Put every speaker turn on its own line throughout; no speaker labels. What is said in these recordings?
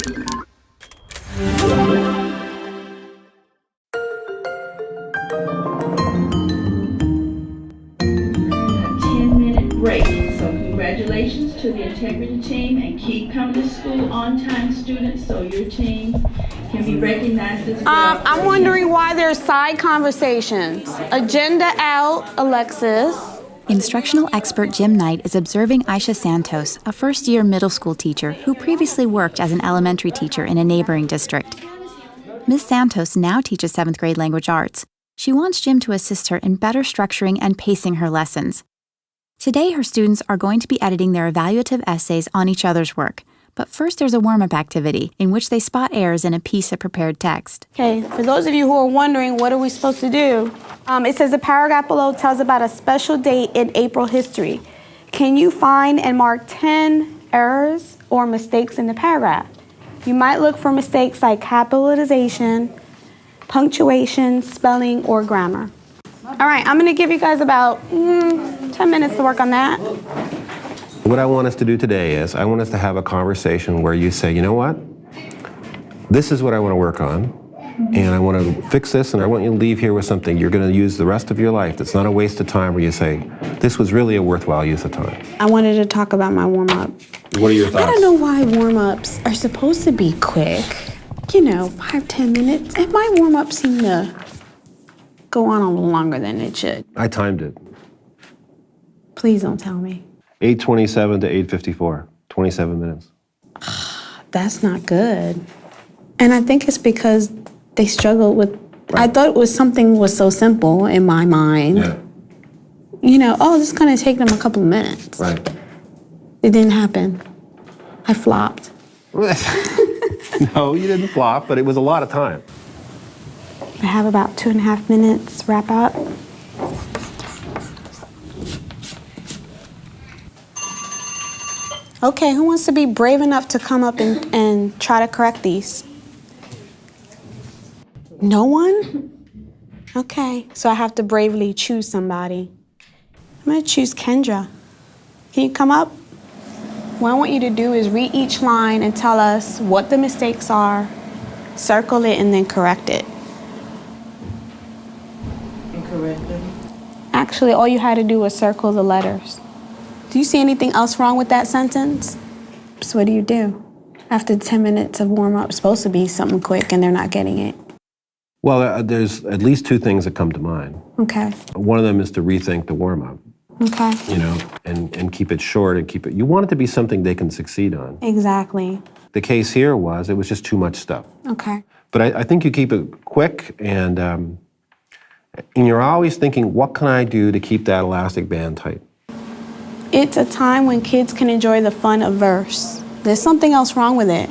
Break. So congratulations to the integrity team and keep coming to school on time, students, so your team can be recognized as well.
I'm wondering why there's side conversations. Agenda out, Alexis.
Instructional expert Jim Knight is observing Aisha Santos, a first-year middle school teacher who previously worked as an elementary teacher in a neighboring district. Ms. Santos now teaches 7th grade language arts. She wants Jim to assist her in better structuring and pacing her lessons. Today, her students are going to be editing their evaluative essays on each other's work. But first, there's a warm-up activity in which they spot errors in a piece of prepared text.
Okay, for those of you who are wondering, what are we supposed to do? It says the paragraph below tells about a special date in April history. Can you find and mark 10 errors or mistakes in the paragraph? You might look for mistakes like capitalization, punctuation, spelling, or grammar. All right, I'm gonna give you guys about 10 minutes to work on that.
What I want us to do today is I want us to have a conversation where you say, you know what? This is what I want to work on, and I want to fix this, and I want you to leave here with something you're going to use the rest of your life. That's not a waste of time where you say, this was really a worthwhile use of time.
I wanted to talk about my warm-up.
What are your thoughts?
I don't know why warm-ups are supposed to be quick. 5-10 minutes. And my warm-up seemed to go on a little longer than it should.
I timed it.
Please don't tell me.
8:27 to 8:54, 27 minutes.
That's not good. And I think it's because they struggled with, I thought it was something was so simple in my mind.
Yeah.
This is gonna take them a couple of minutes.
Right.
It didn't happen. I flopped.
No, you didn't flop, but it was a lot of time.
I have about 2.5 minutes, wrap up. Okay, who wants to be brave enough to come up and try to correct these? No one? Okay, so I have to bravely choose somebody. I'm gonna choose Kendra. Can you come up? What I want you to do is read each line and tell us what the mistakes are, circle it, and then correct it.
And correct them.
Actually, all you had to do was circle the letters. Do you see anything else wrong with that sentence? So what do? After 10 minutes of warm-up, it's supposed to be something quick and they're not getting it.
Well, there's at least two things that come to mind.
Okay,
One of them is to rethink the warm-up,
okay,
and keep it short and keep it, you want it to be something they can succeed on.
exactly.
The case here was, it was just too much stuff.
Okay,
But I think you keep it quick, and you're always thinking, what can I do to keep that elastic band tight?
it's a time when kids can enjoy the fun of verse. There's something else wrong with it.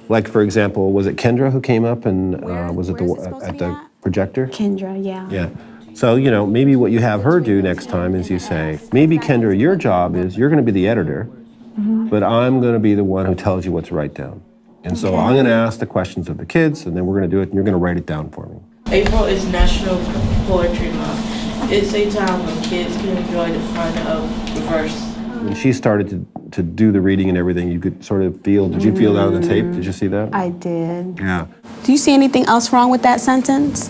Like, for example, was it Kendra who came up and was it
where's it supposed to
at
be
the
at?
projector?
Kendra, yeah.
Yeah. So, maybe what you have her do next time is you say, maybe Kendra, your job is you're going to be the editor, but I'm going to be the one who tells you what to write down. And so I'm going to ask the questions of the kids, and then we're going to do it, and you're going to write it down for me.
April is National Poetry Month. It's a time when kids can enjoy the fun of verse.
When she started to do the reading and everything, you could sort of feel, did you feel that on the tape? Did you see that?
I did.
Yeah.
Do you see anything else wrong with that sentence?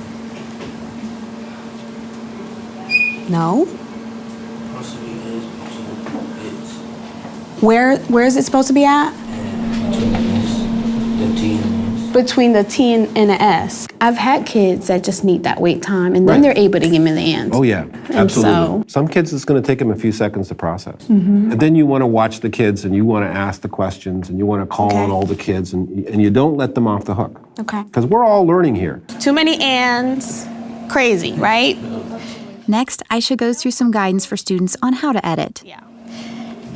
No? Where is it supposed to be at? Between the T and the S. I've had kids that just need that wait time, and then they're able to give me the answer.
Oh, yeah, absolutely. Some kids, it's going to take them a few seconds to process. And then you want to watch the kids, and you want to ask the questions, and you want to call on all the kids, and you don't let them off the hook.
Okay.
Because we're all learning here.
Too many ands. Crazy, right?
Next, Aisha goes through some guidance for students on how to edit.
Yeah.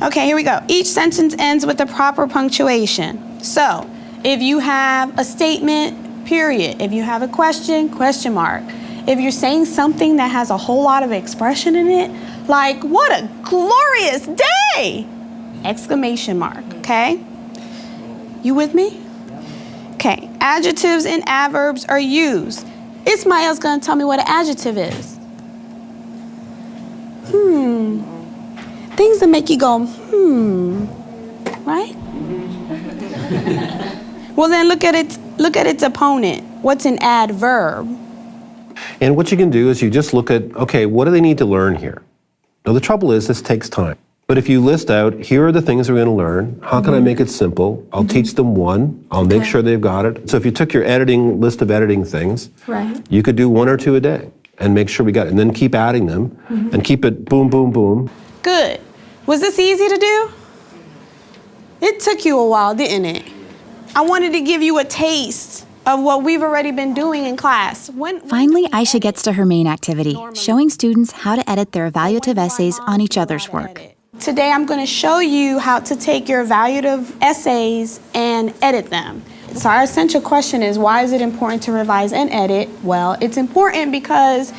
Okay, here we go. Each sentence ends with the proper punctuation. So, if you have a statement, period. If you have a question, question mark. If you're saying something that has a whole lot of expression in it, like, what a glorious day! Exclamation mark, okay? You with me? Okay, adjectives and adverbs are used. Ismail's gonna tell me what an adjective is. Things that make you go, right? Well, then look at its opponent. What's an adverb?
And what you can do is you just look at, okay, what do they need to learn here? Now, the trouble is this takes time. But if you list out, here are the things we're going to learn. How can I make it simple? I'll teach them one. I'll make sure they've got it. So if you took your editing list of editing things,
Right.
you could do 1 or 2 a day and make sure we got it. And then keep adding them and keep it boom, boom, boom.
Good. Was this easy to do? It took you a while, didn't it? I wanted to give you a taste of what we've already been doing in class.
Finally, Aisha gets to her main activity, showing students how to edit their evaluative essays on each other's work.
Today I'm going to show you how to take your evaluative essays and edit them. So our essential question is, why is it important to revise and edit? Well, it's important because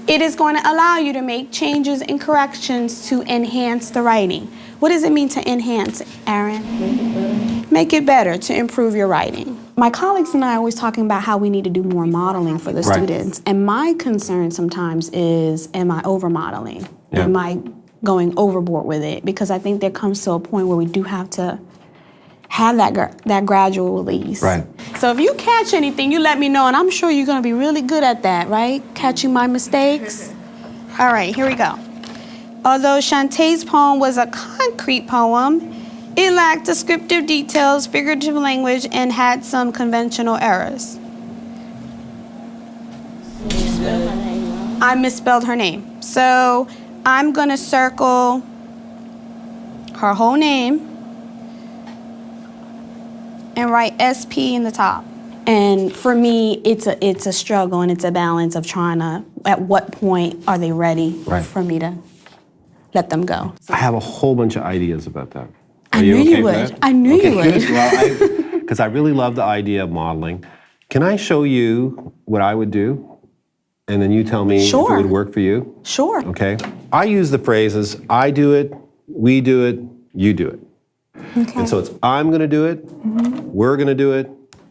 it is going to allow you to make changes and corrections to enhance the writing. What does it mean to enhance, Aaron? Make it better, to improve your writing. My colleagues and I are always talking about how we need to do more modeling for the students. And my concern sometimes is, am I over-modeling?
Yeah.
Am I going overboard with it? Because I think there comes to a point where we do have to have that gradual release.
Right.
So if you catch anything, you let me know, and I'm sure you're going to be really good at that, right? Catching my mistakes. All right, here we go. Although Shantae's poem was a concrete poem, it lacked descriptive details, figurative language, and had some conventional errors. I misspelled her name. So I'm gonna circle her whole name and write SP in the top. And for me, it's a struggle and it's a balance of trying to, at what point are they ready for me to let them go?
I have a whole bunch of ideas about that.
I knew you would. I knew you would.
Well, because I really love the idea of modeling. Can I show you what I would do? And then you tell me if it
Sure.
would work for you?
Sure.
Okay. I use the phrases, I do it, we do it, you do it.
Okay.
And so it's I'm going to do it, we're going to do it,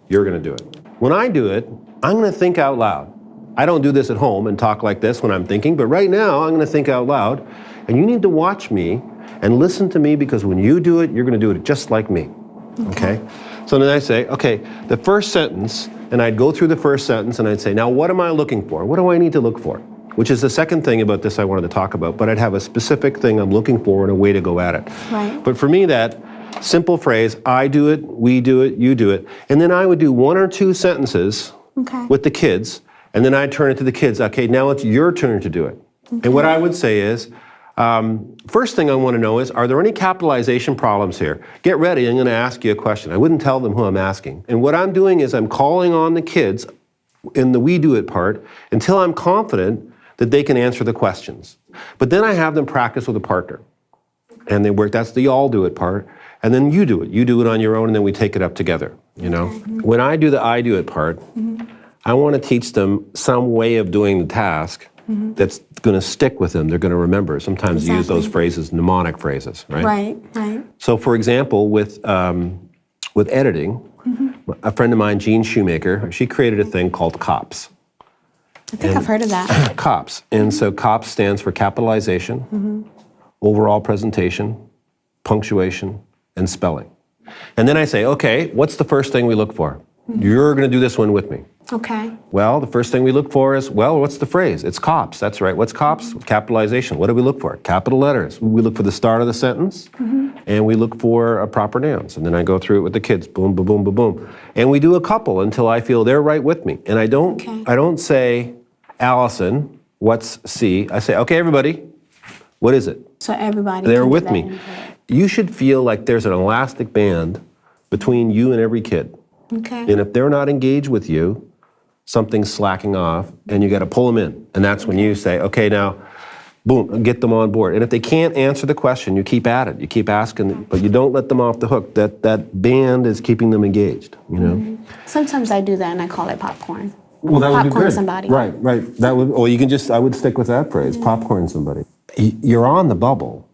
you're going to do it. When I do it, I'm going to think out loud. I don't do this at home and talk like this when I'm thinking, but right now I'm going to think out loud. And you need to watch me and listen to me, because when you do it, you're going to do it just like me. Okay? So then I say, okay, the first sentence, and I'd go through the first sentence and I'd say, now what am I looking for? What do I need to look for? Which is the second thing about this I wanted to talk about, but I'd have a specific thing I'm looking for and a way to go at it.
Right.
But for me, that simple phrase, I do it, we do it, you do it, and then I would do 1 or 2 sentences with the kids, and then I'd turn it to the kids. Okay, now it's your turn to do it. And what I would say is, first thing I want to know is, are there any capitalization problems here? Get ready, I'm going to ask you a question. I wouldn't tell them who I'm asking. And what I'm doing is I'm calling on the kids in the we do it part until I'm confident that they can answer the questions. But then I have them practice with a partner. And they work, that's the all do it part. And then you do it. You do it on your own, and then we take it up together, you know? When I do the I do it part, I want to teach them some way of doing the task that's going to stick with them. They're going to remember. Sometimes you use those phrases, mnemonic phrases, right?
Right.
So, for example, with editing, a friend of mine, Jean Shoemaker, she created a thing called COPS.
I think I've heard of that.
COPS. And so COPS stands for capitalization, overall presentation, punctuation, and spelling. And then I say, okay, what's the first thing we look for? You're going to do this one with me.
Okay.
Well, the first thing we look for is, well, what's the phrase? It's COPS. That's right. What's COPS? Capitalization. What do we look for? Capital letters. We look for the start of the sentence, and we look for proper nouns. And then I go through it with the kids. Boom, boom, boom, boom, boom. And we do a couple until I feel they're right with me. And I don't say, Allison, what's C? I say, okay, everybody, what is it?
So everybody
They're
can do
with
that
me.
input.
You should feel like there's an elastic band between you and every kid.
Okay.
And if they're not engaged with you, something's slacking off, and you got to pull them in. And that's when you say, okay, now, boom, get them on board. And if they can't answer the question, you keep at it. You keep asking, but you don't let them off the hook. That band is keeping them engaged, you know?
Sometimes I do that and I call it popcorn.
Well, that would be
Popcorn
good.
somebody.
Right. That would, or you can just, I would stick with that phrase, popcorn somebody. You're on the bubble.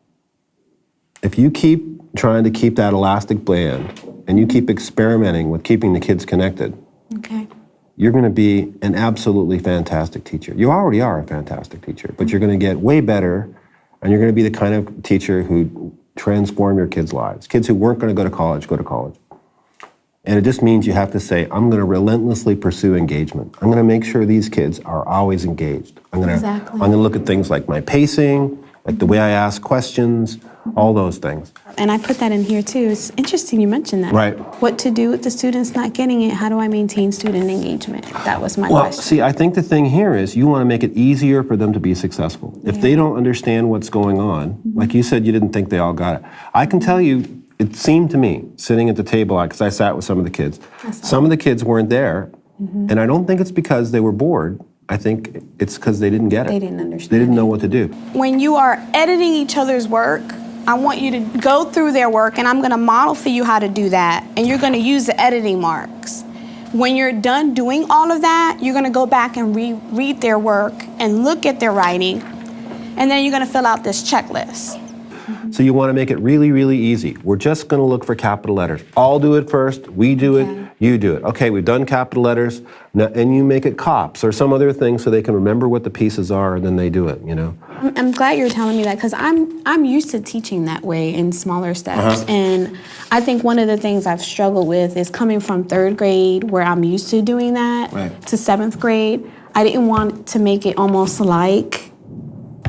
If you keep trying to keep that elastic band and you keep experimenting with keeping the kids connected,
Okay.
you're going to be an absolutely fantastic teacher. You already are a fantastic teacher, but you're going to get way better, and you're going to be the kind of teacher who transform your kids' lives. Kids who weren't going to go to college, go to college. And it just means you have to say, I'm going to relentlessly pursue engagement. I'm going to make sure these kids are always engaged. I'm going to look at things like my pacing, like the way I ask questions, all those things.
And I put that in here too. It's interesting you mentioned that.
Right.
What to do with the students not getting it? How do I maintain student engagement? That was my
Well,
question.
see, I think the thing here is you want to make it easier for them to be successful. If they don't understand what's going on, like you said, you didn't think they all got it. I can tell you, it seemed to me, sitting at the table, because I sat with some of the kids, some of the kids weren't there, and I don't think it's because they were bored. I think it's because they didn't get it.
They didn't understand
They didn't know
it.
what to do.
When you are editing each other's work, I want you to go through their work, and I'm going to model for you how to do that, and you're going to use the editing marks. When you're done doing all of that, you're going to go back and read their work and look at their writing, and then you're going to fill out this checklist.
So you want to make it really, really easy. We're just going to look for capital letters. I'll do it first, we do it, you do it. Okay, we've done capital letters, now, and you make it COPS or some other thing so they can remember what the pieces are, and then they do it, you know?
I'm glad you're telling me that, because I'm used to teaching that way in smaller steps. And I think one of the things I've struggled with is coming from 3rd grade, where I'm used to doing that, to 7th grade. I didn't want to make it almost like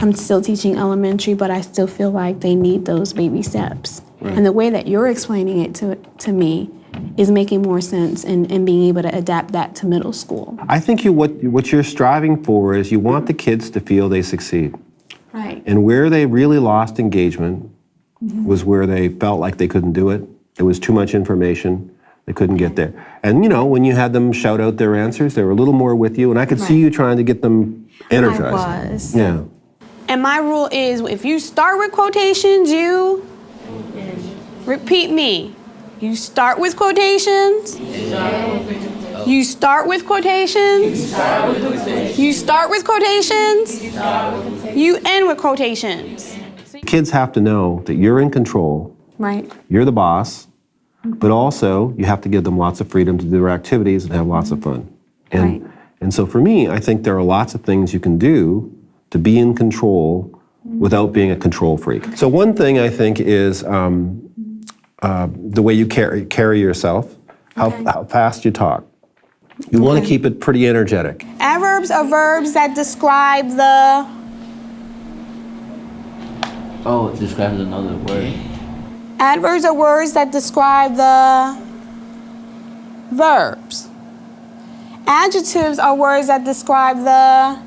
I'm still teaching elementary, but I still feel like they need those baby steps. And the way that you're explaining it to me is making more sense, and being able to adapt that to middle school.
I think what you're striving for is you want the kids to feel they succeed.
Right.
And where they really lost engagement was where they felt like they couldn't do it. It was too much information. They couldn't get there. And you know, when you had them shout out their answers, they were a little more with you, and I could see you trying to get them energized.
I was.
Yeah.
And my rule is, if you start with quotations, you repeat me. You start with quotations. You start with quotations. You start with quotations. You end with quotations.
Kids have to know that you're in control,
Right.
you're the boss, but also you have to give them lots of freedom to do their activities and have lots of fun.
Right.
And so for me, I think there are lots of things you can do to be in control without being a control freak. So one thing I think is the way you carry yourself, how fast you talk. You want to keep it pretty energetic.
Adverbs are verbs that describe the...
Oh, it describes another word.
Adverbs are words that describe the verbs. Adjectives are words that describe the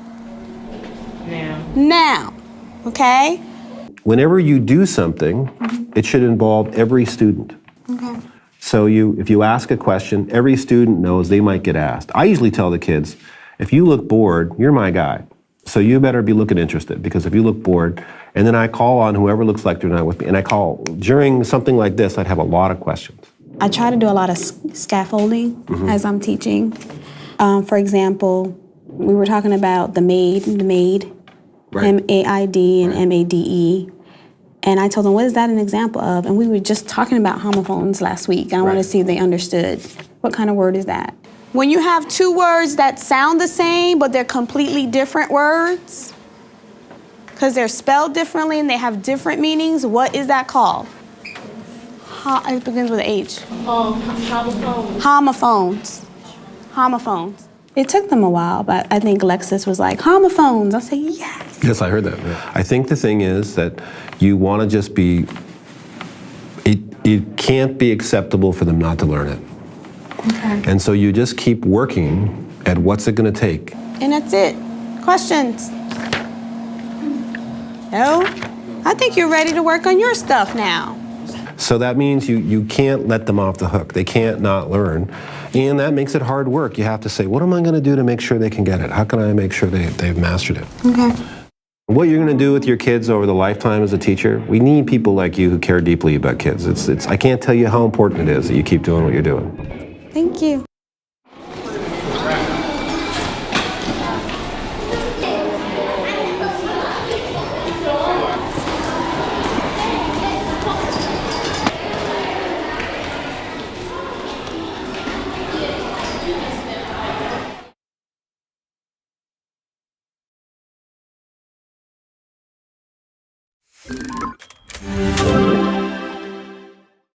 noun. Okay?
Whenever you do something, it should involve every student.
Okay.
So if you ask a question, every student knows they might get asked. I usually tell the kids, if you look bored, you're my guy. So you better be looking interested, because if you look bored, and then I call on whoever looks like they're not with me, and I call, during something like this, I'd have a lot of questions.
I try to do a lot of scaffolding as I'm teaching. For example, we were talking about the maid,
Right.
M-A-I-D and M-A-D-E. And I told them, what is that an example of? And we were just talking about homophones last week, and I want to see if they understood. What kind of word is that? When you have two words that sound the same, but they're completely different words, because they're spelled differently and they have different meanings, what is that called? It begins with an H. Homophones. Homophones. It took them a while, but I think Lexus was like, homophones. I'll say, yes.
Yes, I heard that. Yeah. I think the thing is that you want to just be, it can't be acceptable for them not to learn it.
Okay.
And so you just keep working at what's it going to take.
And that's it. Questions? No? I think you're ready to work on your stuff now.
So that means you can't let them off the hook. They can't not learn. And that makes it hard work. You have to say, what am I going to do to make sure they can get it? How can I make sure they've mastered it?
Okay.
What you're going to do with your kids over the lifetime as a teacher, we need people like you who care deeply about kids. I can't tell you how important it is that you keep doing what you're doing.
Thank you.